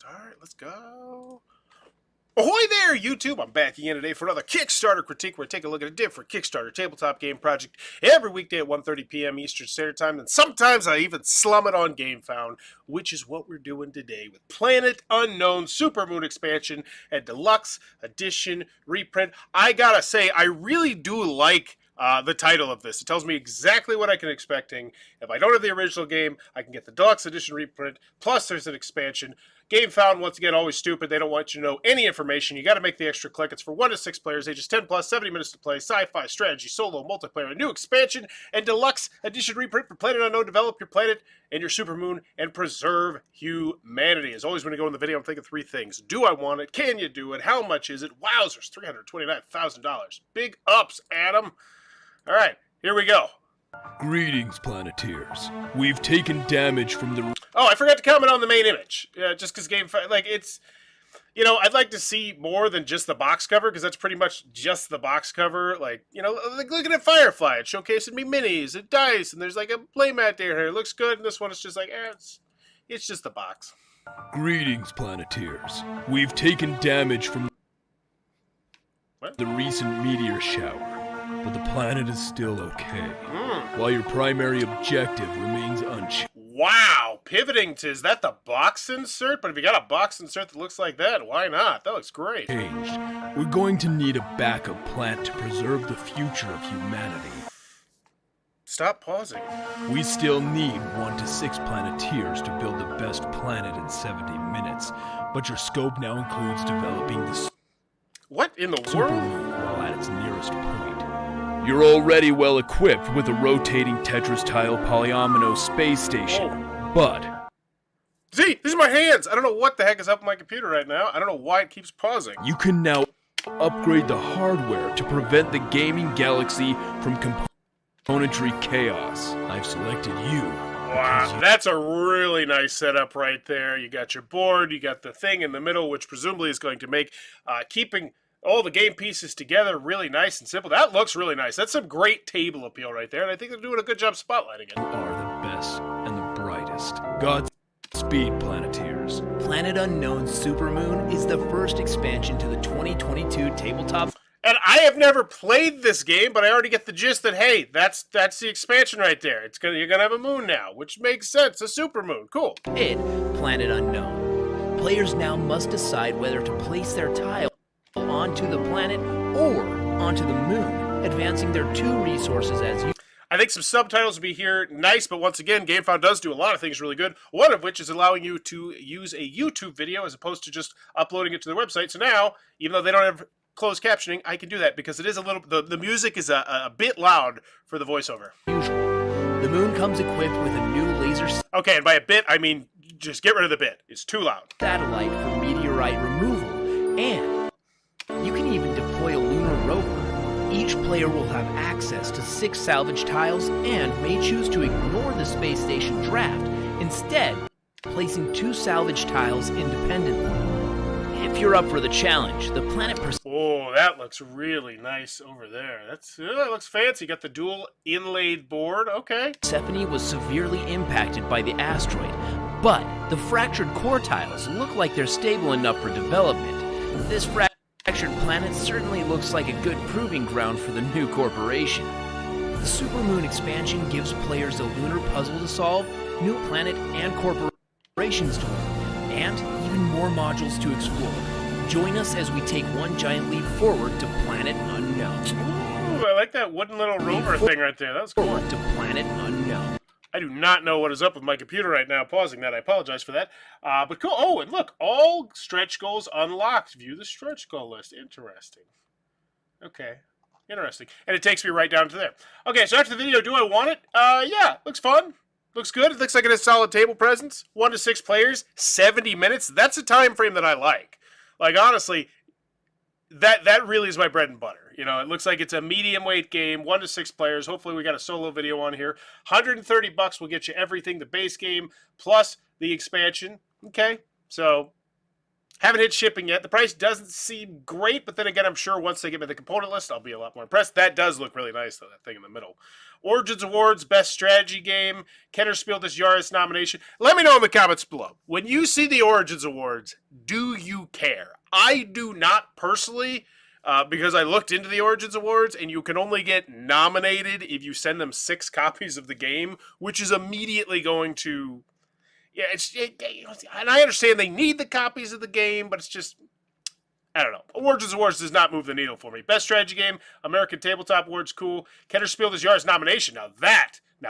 Alright, let's go. Ahoy there, YouTube! I'm back again today for another Kickstarter critique where I take a look at a different Kickstarter tabletop game project every weekday at 1:30 p.m. Eastern Standard Time, and sometimes I even slum it on GameFound, which is what we're doing today with Planet Unknown Supermoon expansion and Deluxe Edition reprint. I gotta say, I really do like the title of this. It tells me exactly what I can expecting. If I don't have the original game, I can get the Deluxe Edition reprint, plus there's an expansion. GameFound, once again, always stupid. They don't want you to know any information. You got to make the extra click. It's for 1 to 6 players, ages 10 plus, 70 minutes to play, sci-fi, strategy, solo, multiplayer, a new expansion, and Deluxe Edition reprint for Planet Unknown. Develop your planet and your supermoon and preserve humanity. As always, when you go in the video, I'm thinking 3 things. Do I want it? Can you do it? How much is it? Wowzers, $329,000. Big ups, Adam. All right, here we go. Greetings, Planeteers. We've taken damage from the... Oh, I forgot to comment on the main image. Just because like, it's... You know, I'd like to see more than just the box cover, because that's pretty much just the box cover. Like, you know, like looking at Firefly, it's showcasing me minis and dice, and there's like a playmat there here. It looks good, and this one is just like, it's just the box. Greetings, Planeteers. We've taken damage from the recent meteor shower, but the planet is still okay. While your primary objective remains unchanged. Wow, pivoting to, is that the box insert? But if you got a box insert that looks like that, why not? That looks great. We're going to need a backup plant to preserve the future of humanity. Stop pausing. We still need 1 to 6 Planeteers to build the best planet in 70 minutes, but your scope now includes developing the what in the world? Supermoon while at its nearest point. You're already well equipped with a rotating Tetris-tile Polyomino space station, but... See, these are my hands! I don't know what the heck is up on my computer right now. I don't know why it keeps pausing. You can now upgrade the hardware to prevent the gaming galaxy from componentry chaos. I've selected you. Wow, that's a really nice setup right there. You got your board, you got the thing in the middle, which presumably is going to make keeping all the game pieces together really nice and simple. That looks really nice. That's some great table appeal right there, and I think they're doing a good job spotlighting it. You are the best and the brightest. Godspeed, Planeteers. Planet Unknown Supermoon is the first expansion to the 2022 tabletop. And I have never played this game, but I already get the gist that, hey, that's the expansion right there. You're gonna have a moon now, which makes sense. A supermoon, cool. Planet Unknown. Players now must decide whether to place their tile onto the planet or onto the moon, advancing their 2 resources as you. I think some subtitles will be here nice, but once again, GameFound does do a lot of things really good, one of which is allowing you to use a YouTube video as opposed to just uploading it to their website. So now, even though they don't have closed captioning, I can do that because it is a little, the music is a bit loud for the voiceover. The moon comes equipped with a new laser okay, and by a bit, I mean just get rid of the bit. It's too loud. Satellite for meteorite removal, and you can even deploy a lunar rover. Each player will have access to 6 salvage tiles and may choose to ignore the space station draft, instead placing 2 salvage tiles independently. If you're up for the challenge, the planet... Oh, that looks really nice over there. That looks fancy. Got the dual inlaid board. Okay. Persephone was severely impacted by the asteroid, but the fractured core tiles look like they're stable enough for development. This fractured planet certainly looks like a good proving ground for the new corporation. The Supermoon expansion gives players a lunar puzzle to solve, new planet and corporations to learn, and even more modules to explore. Join us as we take one giant leap forward to Planet Unknown. Ooh, I like that wooden little rover thing right there. That was cool. Forward to Planet Unknown. I do not know what is up with my computer right now. Pausing that. I apologize for that. But cool. Oh, and look, all stretch goals unlocked. View the stretch goal list. Interesting. Okay. Interesting. And it takes me right down to there. Okay, so after the video, do I want it? Yeah, looks fun. Looks good. It looks like it has solid table presence. 1 to 6 players, 70 minutes. That's a time frame that I like. Like, honestly, that really is my bread and butter. You know, it looks like it's a medium weight game, 1 to 6 players. Hopefully we got a solo video on here. $130 will get you everything, the base game plus the expansion. Okay, so Haven't hit shipping yet. The price doesn't seem great, but then again, I'm sure once they give me the component list, I'll be a lot more impressed. That does look really nice, though, that thing in the middle. Origins Awards, Best Strategy Game, Kenner Spiel des Jahres nomination. Let me know in the comments below. When you see the Origins Awards, do you care? I do not personally, because I looked into the Origins Awards, and you can only get nominated if you send them 6 copies of the game, which is immediately going to... Yeah, and I understand they need the copies of the game, but it's just, I don't know. Origins Awards does not move the needle for me. Best Strategy Game, American Tabletop Awards, cool. Kenner Spiel des Jahres nomination, now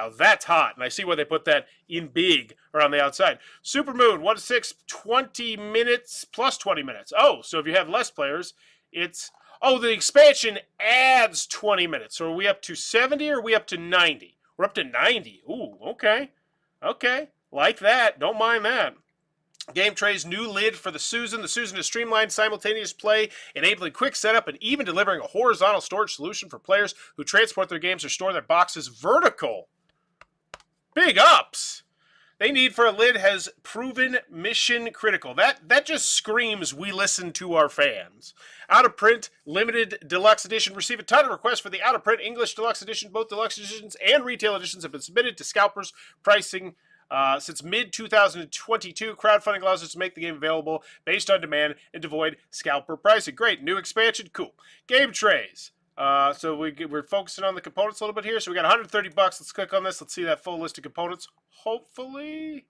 that's hot, and I see why they put that in big around the outside. Supermoon, 1-6, 20 minutes plus 20 minutes. Oh, so if you have less players, it's, oh, the expansion adds 20 minutes. So are we up to 70 or are we up to 90? We're up to 90. Ooh, okay. Okay. Like that. Don't mind that. Game Tray's new lid for the Susan. The Susan is streamlined, simultaneous play, enabling quick setup and even delivering a horizontal storage solution for players who transport their games or store their boxes vertical. Big ups! They need for a lid has proven mission critical. That just screams we listen to our fans. Out of print, limited deluxe edition. Receive a ton of requests for the out of print English deluxe edition. Both deluxe editions and retail editions have been submitted to scalpers. Pricing since mid-2022, crowdfunding allows us to make the game available based on demand and to avoid scalper pricing. Great. New expansion. Cool. Game trays. So we're focusing on the components a little bit here. So we got $130. Let's click on this. Let's see that full list of components. Hopefully.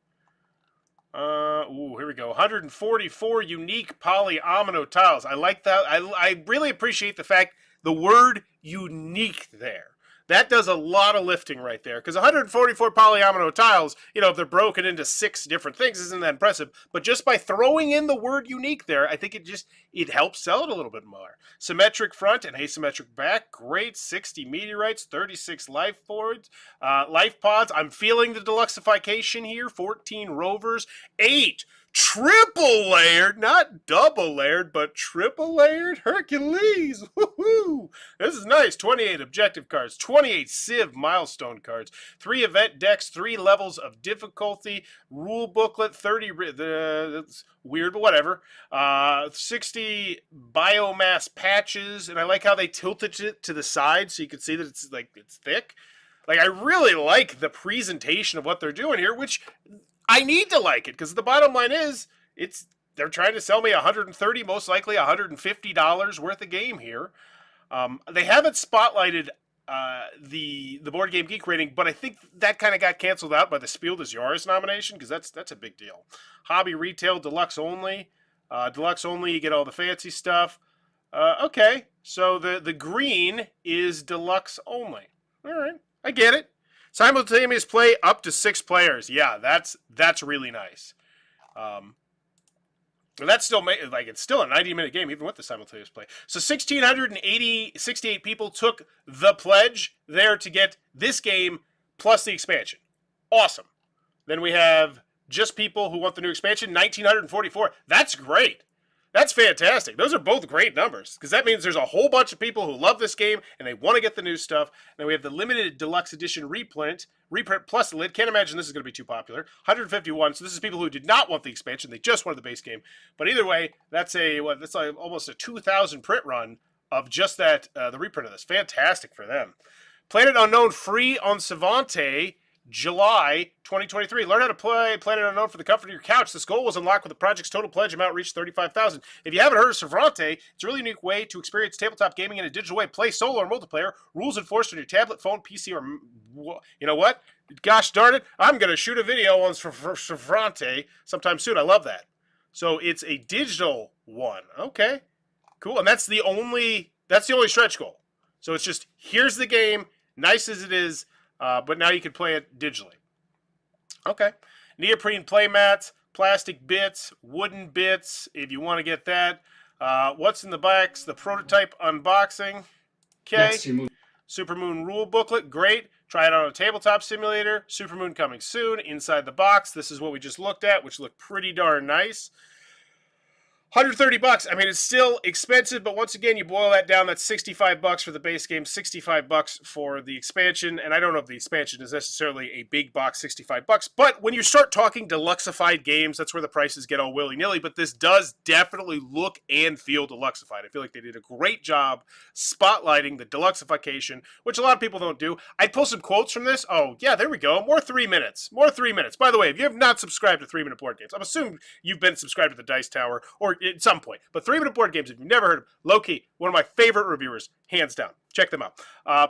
Here we go. 144 unique Polyomino tiles. I like that. I really appreciate the fact the word unique there. That does a lot of lifting right there, because 144 Polyomino tiles, you know, if they're broken into 6 different things, isn't that impressive? But just by throwing in the word unique there, I think it helps sell it a little bit more. Symmetric front and asymmetric back, great. 60 meteorites, 36 life pods. I'm feeling the deluxification here. 14 rovers, 8 triple layered, not double layered, but triple layered Hercules. Woohoo! This is nice. 28 objective cards, 28 Civ milestone cards, 3 event decks, 3 levels of difficulty, rule booklet, 30. That's weird, but whatever. 60 biomass patches, and I like how they tilted it to the side so you can see that it's thick. Like, I really like the presentation of what they're doing here, which I need to like it, because the bottom line is, they're trying to sell me $130, most likely $150 worth of game here. They haven't spotlighted the Board Game Geek rating, but I think that kind of got canceled out by the Spiel des Jahres nomination, because that's a big deal. Hobby retail, deluxe only. Deluxe only, you get all the fancy stuff. Okay, so the green is deluxe only. All right, I get it. Simultaneous play up to 6 players. Yeah, that's really nice. That's still it's still a 90-minute game even with the simultaneous play. So 1,668 people took the pledge there to get this game plus the expansion. Awesome. Then we have just people who want the new expansion, 1,944. That's great. That's fantastic. Those are both great numbers, because that means there's a whole bunch of people who love this game and they want to get the new stuff. And then we have the limited deluxe edition reprint plus the lid. Can't imagine this is going to be too popular. 151. So this is people who did not want the expansion; they just wanted the base game. But either way, that's like almost a 2,000 print run of just that the reprint of this. Fantastic for them. Planet Unknown free on Savante. July 2023. Learn how to play Planet Unknown for the comfort of your couch. This goal was unlocked when the project's total pledge amount reached $35,000. If you haven't heard of Savante, it's a really unique way to experience tabletop gaming in a digital way. Play solo or multiplayer. Rules enforced on your tablet, phone, PC, or... You know what? Gosh darn it. I'm going to shoot a video on Savante sometime soon. I love that. So it's a digital one. Okay. Cool. And that's the only stretch goal. So it's just, here's the game, nice as it is, but now you can play it digitally. Okay. Neoprene play mats, plastic bits, wooden bits, if you want to get that. What's in the box? The prototype unboxing. Okay. Supermoon rule booklet. Great. Try it on a tabletop simulator. Supermoon coming soon. Inside the box. This is what we just looked at, which looked pretty darn nice. $130. I mean, it's still expensive, but once again, you boil that down, that's $65 for the base game, $65 for the expansion, and I don't know if the expansion is necessarily a big box, $65, but when you start talking deluxeified games, that's where the prices get all willy-nilly, but this does definitely look and feel deluxeified. I feel like they did a great job spotlighting the deluxeification, which a lot of people don't do. I'd pull some quotes from this. Oh, yeah, there we go. More 3 minutes. More 3 minutes. By the way, if you have not subscribed to 3 Minute Board Games, I'm assuming you've been subscribed to the Dice Tower, or at some point. But 3 Minute Board Games, if you've never heard of, low-key, one of my favorite reviewers, hands down. Check them out.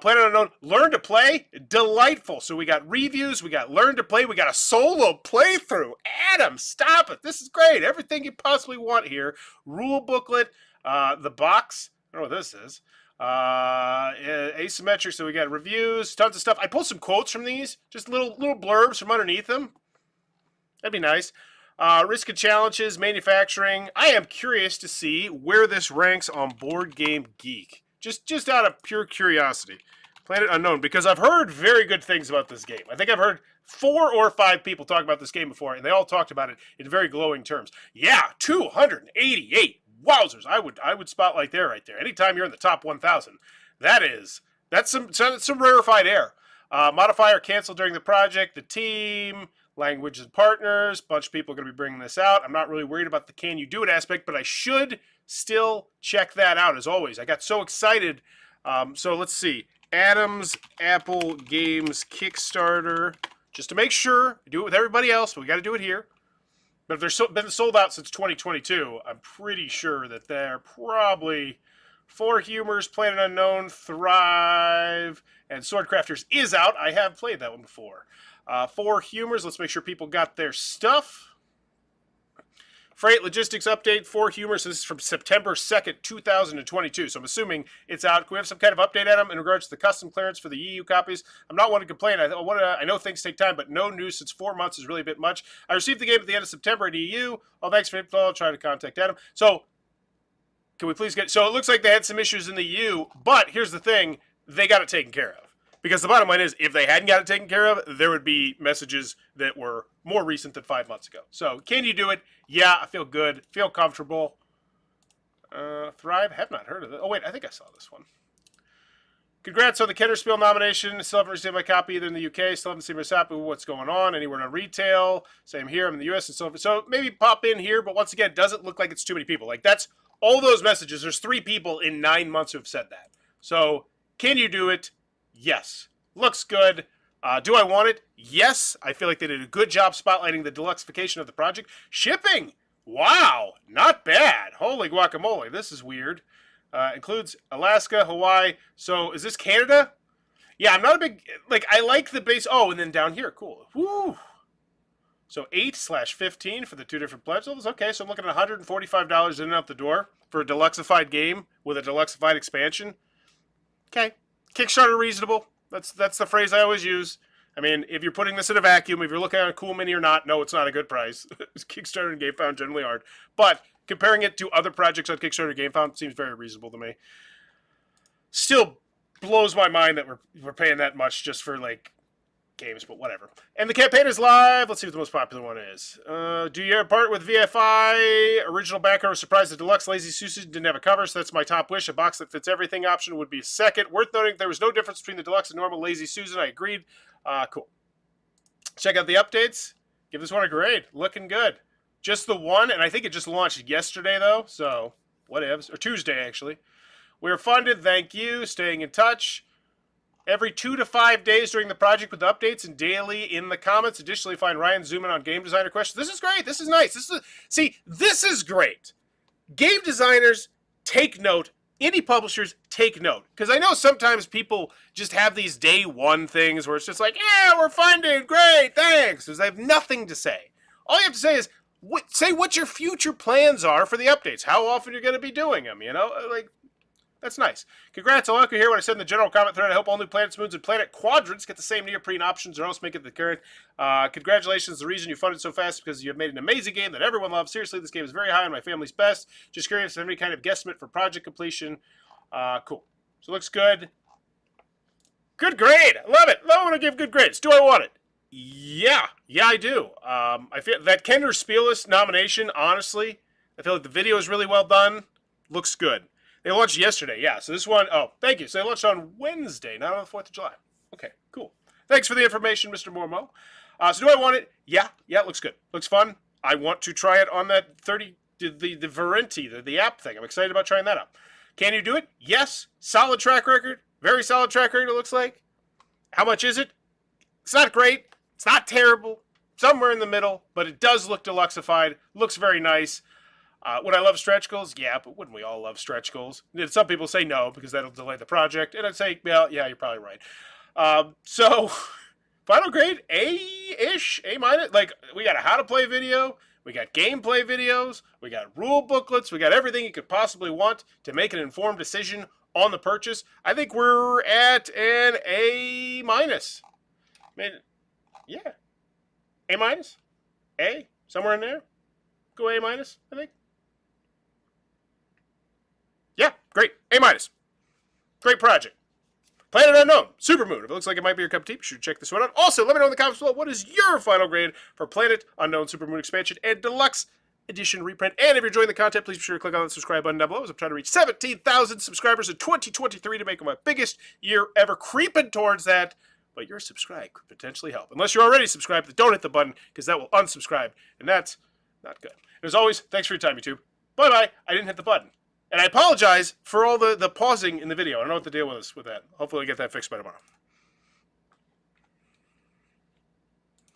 Planet Unknown, Learn to Play, delightful. So we got reviews, we got Learn to Play, we got a solo playthrough. Adam, stop it. This is great. Everything you possibly want here. Rule booklet, the box. I don't know what this is. Asymmetric, so we got reviews, tons of stuff. I pulled some quotes from these, just little blurbs from underneath them. That'd be nice. Risk and challenges, manufacturing. I am curious to see where this ranks on Board Game Geek. Just out of pure curiosity. Planet Unknown, because I've heard very good things about this game. I think I've heard 4 or 5 people talk about this game before, and they all talked about it in very glowing terms. Yeah, 288. Wowzers. I would spotlight there right there. Anytime you're in the top 1,000, that's some rarefied air. Modifier canceled during the project. The team, language and partners, bunch of people are going to be bringing this out. I'm not really worried about the can you do it aspect, but I should still check that out as always. I got so excited. So let's see. Adam's Apple Games Kickstarter. Just to make sure, do it with everybody else, but we got to do it here. But if they've been sold out since 2022, I'm pretty sure that they're probably Four Humors, Planet Unknown, Thrive, and Swordcrafters is out. I have played that one before. Four Humors, let's make sure people got their stuff. Freight logistics update, Four Humors. This is from September 2nd, 2022. So I'm assuming it's out. Can we have some kind of update, Adam, in regards to the custom clearance for the EU copies? I'm not one to complain. I know things take time, but no news since 4 months is really a bit much. I received the game at the end of September in EU. Oh, thanks for info. I'll try to contact Adam. So can we please get... So it looks like they had some issues in the EU, but here's the thing. They got it taken care of. Because the bottom line is, if they hadn't got it taken care of, there would be messages that were more recent than 5 months ago. So, can you do it? Yeah, I feel good. Feel comfortable. Thrive? Have not heard of it. Oh, wait, I think I saw this one. Congrats on the Kennerspiel nomination. Still haven't received my copy either in the UK. Still haven't seen my copy. What's going on? Anywhere on retail? Same here. I'm in the US. And so maybe pop in here. But once again, it doesn't look like it's too many people. Like, that's all those messages. There's 3 people in 9 months who have said that. So, can you do it? Yes. Looks good. Do I want it? Yes. I feel like they did a good job spotlighting the deluxeification of the project. Shipping. Wow. Not bad. Holy guacamole. This is weird. Includes Alaska, Hawaii. So is this Canada? Yeah, I'm not a big... Like, I like the base... Oh, and then down here. Cool. Woo. So 8/15 for the 2 different pledge levels. Okay, so I'm looking at $145 in and out the door for a deluxeified game with a deluxeified expansion. Okay. Kickstarter reasonable. That's the phrase I always use. I mean, if you're putting this in a vacuum, if you're looking at a cool mini or not, no, it's not a good price. Kickstarter and GameFound generally aren't. But comparing it to other projects on Kickstarter and GameFound seems very reasonable to me. Still blows my mind that we're paying that much just for, like, games, but whatever. And the campaign is live. Let's see what the most popular one is. Do your part with VFI. Original backer was surprised the Deluxe Lazy Susan didn't have a cover, so that's my top wish. A box that fits everything option would be second. Worth noting, there was no difference between the Deluxe and normal Lazy Susan. I agreed. Cool. Check out the updates. Give this one a grade. Looking good. Just the one, and I think it just launched yesterday, though, so whatevs. Or Tuesday, actually. We're funded. Thank you. Staying in touch. Every 2 to 5 days during the project with updates and daily in the comments. Additionally, find Ryan zoom in on game designer questions. This is great. This is nice. This is great. Game designers, take note. Indie publishers, take note. Because I know sometimes people just have these day one things where it's just like, yeah, we're funded. Great, thanks. Because they have nothing to say. All you have to say is, say what your future plans are for the updates. How often you're going to be doing them, you know? Like, that's nice. Congrats, I'll here when I said in the general comment thread. I hope all new planets, moons, and planet quadrants get the same neoprene options or else make it the current. Congratulations. The reason you funded so fast is because you have made an amazing game that everyone loves. Seriously, this game is very high on my family's best. Just curious if any kind of guesstimate for project completion. Cool. So it looks good. Good grade. I love it. Love when I give good grades. Do I want it? Yeah. Yeah, I do. I feel that Kennerspiel nomination, honestly, I feel like the video is really well done. Looks good. They launched yesterday, yeah. So this one, oh, thank you. So they launched on Wednesday, not on the 4th of July. Okay, cool. Thanks for the information, Mr. Mormo. So do I want it? Yeah, it looks good. Looks fun. I want to try it on that the Verenti, the app thing. I'm excited about trying that out. Can you do it? Yes. Solid track record. Very solid track record, it looks like. How much is it? It's not great. It's not terrible. Somewhere in the middle, but it does look deluxified. Looks very nice. Would I love stretch goals? Yeah, but wouldn't we all love stretch goals? Some people say no because that'll delay the project, and I'd say, well, yeah, you're probably right. So, final grade, A-ish, A-. Like, we got a how to play video, we got gameplay videos, we got rule booklets, we got everything you could possibly want to make an informed decision on the purchase. I think we're at an A-. Yeah. A-? A? Somewhere in there? Go A-, I think. Yeah, great. A-. Great project. Planet Unknown, Supermoon. If it looks like it might be your cup of tea, be sure to check this one out. Also, let me know in the comments below what is your final grade for Planet Unknown Supermoon Expansion and Deluxe Edition reprint. And if you're enjoying the content, please be sure to click on the subscribe button down below as I'm trying to reach 17,000 subscribers in 2023 to make it my biggest year ever. Creeping towards that. But your subscribe could potentially help. Unless you're already subscribed, then don't hit the button because that will unsubscribe. And that's not good. And as always, thanks for your time, YouTube. Bye-bye. I didn't hit the button. And I apologize for all the pausing in the video. I don't know what the deal was with that. Hopefully I get that fixed by tomorrow.